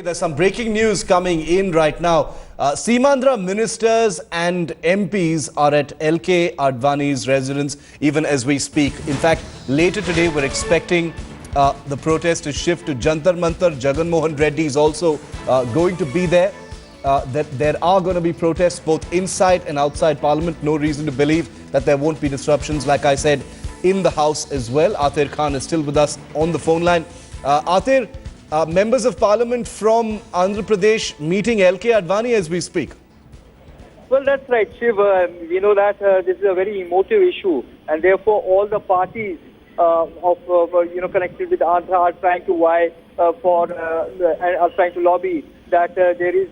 There's some breaking news coming in right now. Seemandhra Ministers and MPs are at LK Advani's residence even as we speak. In fact, later today we're expecting the protest to shift to Jantar Mantar. Jagan Mohan Reddy is also going to be there. There are going to be protests both inside and outside Parliament. No reason to believe that there won't be disruptions, like I said, in the House as well. Atir Khan is still with us on the phone line. Atir, members of Parliament from Andhra Pradesh meeting LK Advani as we speak. Well, that's right, Shiv. We know that this is a very emotive issue, and therefore all the parties connected with Andhra are trying to vie and are trying to lobby that there is,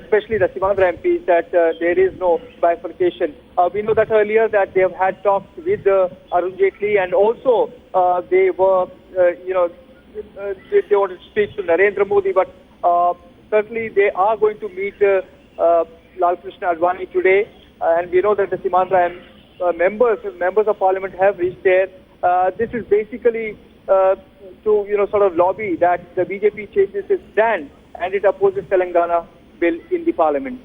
especially the Seemandhra MPs, that there is no bifurcation. We know that earlier that they have had talks with Arun Jaitley, and also they were, they wanted to speak to Narendra Modi, but certainly they are going to meet Lal Krishna Advani today, and we know that the Seemandhra members of Parliament have reached there. This is basically to sort of lobby that the BJP changes its stand and it opposes Telangana bill in the Parliament.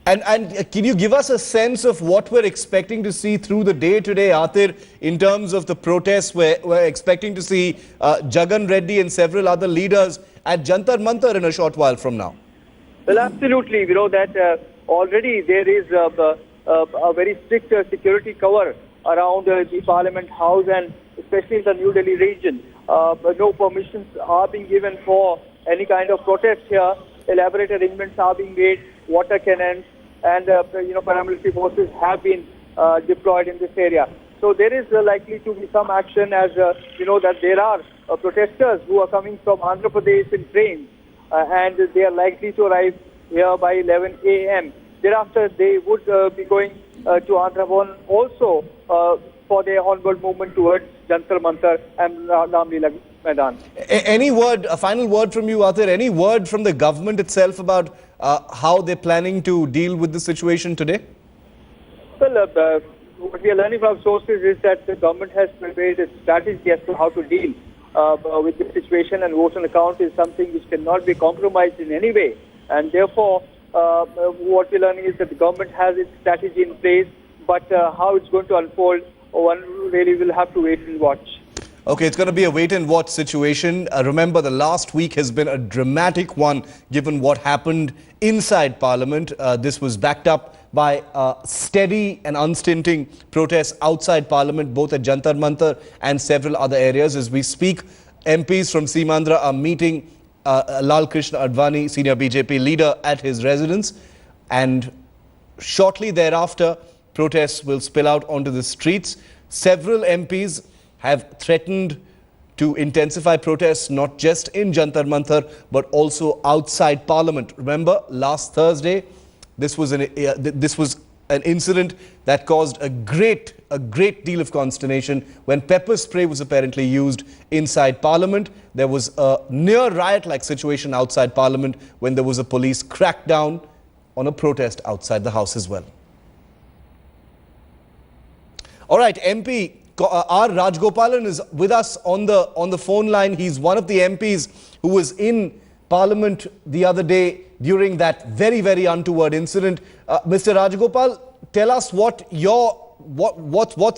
And can you give us a sense of what we're expecting to see through the day today, Atir, in terms of the protests? We're expecting to see Jagan Reddy and several other leaders at Jantar Mantar in a short while from now. Well, absolutely. We know that already there is a very strict security cover around the Parliament House, and especially in the New Delhi region. No permissions are being given for any kind of protest here. Elaborate arrangements are being made. Water cannons and paramilitary forces have been deployed in this area. So there is likely to be some action, as you know that there are protesters who are coming from Andhra Pradesh in trains, and they are likely to arrive here by 11 a.m. Thereafter, they would be going to Andhra Bhavan also for their onward movement towards Jantar Mantar and Ramlila Maidan. Any word, a final word from you, Atir? Any word from the government itself about how they're planning to deal with the situation today? Well, what we are learning from sources is that the government has prepared a strategy as to how to deal with the situation, and vote on account is something which cannot be compromised in any way. And therefore, what we're learning is that the government has its strategy in place, but how it's going to unfold, one really will have to wait and watch. Okay, it's going to be a wait-and-watch situation. Remember, the last week has been a dramatic one, given what happened inside Parliament. This was backed up by steady and unstinting protests outside Parliament, both at Jantar Mantar and several other areas. As we speak, MPs from Seemandhra are meeting Lal Krishna Advani, senior BJP leader, at his residence. And shortly thereafter, protests will spill out onto the streets. Several MPs have threatened to intensify protests not just in Jantar Mantar but also outside Parliament. Remember, last Thursday, this was an incident that caused a great deal of consternation when pepper spray was apparently used inside Parliament. There was a near riot-like situation outside Parliament when there was a police crackdown on a protest outside the House as well. All right, MP R. Rajgopalan is with us on the phone line. He's one of the MPs who was in Parliament the other day during that very, very untoward incident. Mr. Rajgopal, tell us what's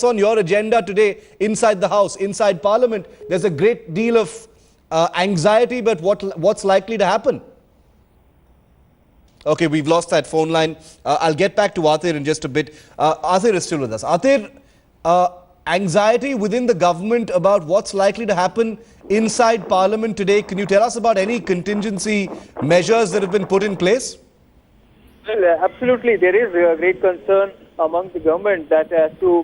on your agenda today inside the House, inside Parliament. There's a great deal of anxiety, but what's likely to happen? Okay, we've lost that phone line. I'll get back to Atir in just a bit. Atir is still with us. Atir, anxiety within the government about what's likely to happen inside Parliament today. Can you tell us about any contingency measures that have been put in place? Well, absolutely. There is a great concern among the government that as to,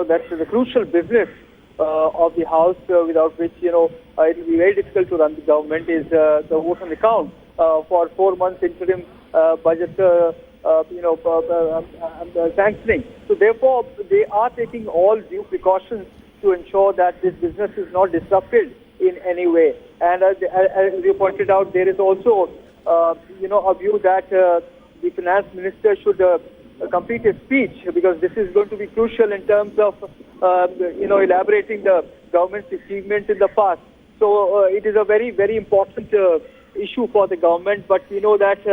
that's the crucial business of the House, without which, it will be very difficult to run the government, is the vote on account for 4 months interim budget sanctioning. So therefore, they are taking all due precautions to ensure that this business is not disrupted in any way. And as you pointed out, there is also, a view that the finance minister should complete his speech, because this is going to be crucial in terms of, elaborating the government's achievements in the past. So it is a very, very important issue for the government. But we know that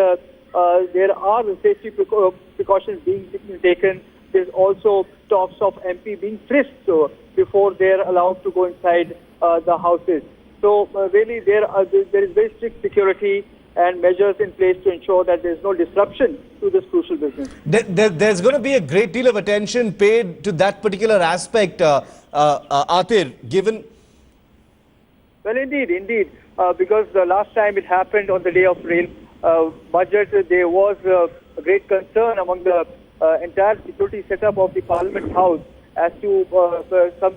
there are safety precautions being taken. There's also talks of MP being frisked before they're allowed to go inside the houses. So really there is very strict security and measures in place to ensure that there's no disruption to this crucial business. There's going to be a great deal of attention paid to that particular aspect, Atir, given... Well, indeed, because the last time it happened on the day of rail budget, there was a great concern among the entire security setup of the Parliament House as to some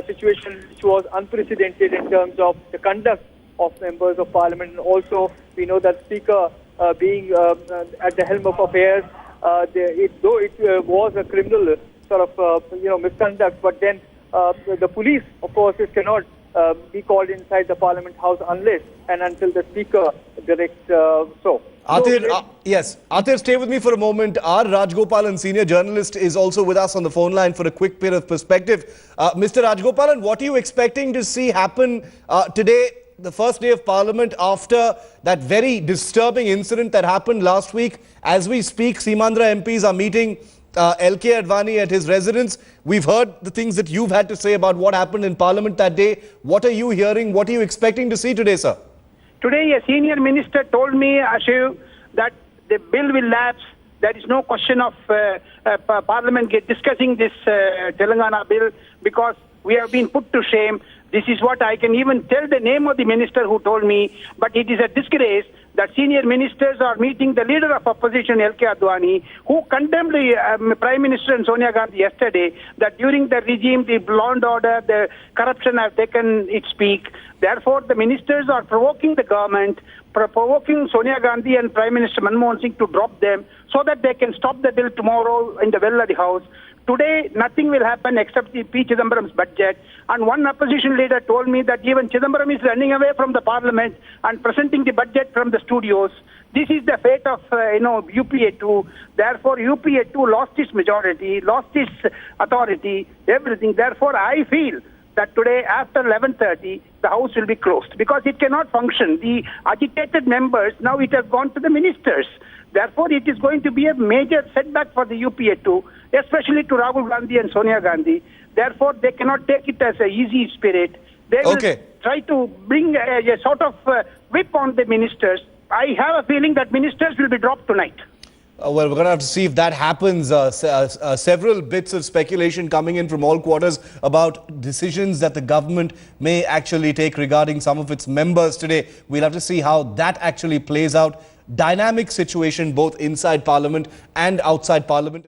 situation which was unprecedented in terms of the conduct of members of Parliament. And also, we know that Speaker being at the helm of affairs, though it was a criminal sort of misconduct, but then the police, of course, cannot be called inside the Parliament House unless and until the Speaker directs so. Atir, yes. Atir, stay with me for a moment. R. Rajgopalan, senior journalist, is also with us on the phone line for a quick bit of perspective. Mr. Rajgopalan, what are you expecting to see happen today, the first day of Parliament, after that very disturbing incident that happened last week? As we speak, Seemandhra MPs are meeting LK Advani at his residence. We've heard the things that you've had to say about what happened in Parliament that day. What are you hearing? What are you expecting to see today, sir? Today, a senior minister told me, Ashiv, that the bill will lapse. There is no question of Parliament discussing this Telangana bill because we have been put to shame. This is what I can even tell the name of the minister who told me, but it is a disgrace that senior ministers are meeting the leader of opposition, LK Advani, who condemned the Prime Minister and Sonia Gandhi yesterday, that during the regime, the law and order, the corruption have taken its peak. Therefore, the ministers are provoking the government, provoking Sonia Gandhi and Prime Minister Manmohan Singh to drop them so that they can stop the bill tomorrow in the well of the House. Today, nothing will happen except the P. Chidambaram's budget. And one opposition leader told me that even Chidambaram is running away from the parliament and presenting the budget from the studios. This is the fate of, UPA 2. Therefore, UPA 2 lost its majority, lost its authority, everything. Therefore, I feel that today, after 11:30, the House will be closed because it cannot function. The agitated members, now it has gone to the ministers. Therefore, it is going to be a major setback for the UPA 2, especially to Rahul Gandhi and Sonia Gandhi. Therefore, they cannot take it as an easy spirit. They will try to bring a sort of whip on the ministers. I have a feeling that ministers will be dropped tonight. Well, we're going to have to see if that happens. Several bits of speculation coming in from all quarters about decisions that the government may actually take regarding some of its members today. We'll have to see how that actually plays out. Dynamic situation both inside Parliament and outside Parliament.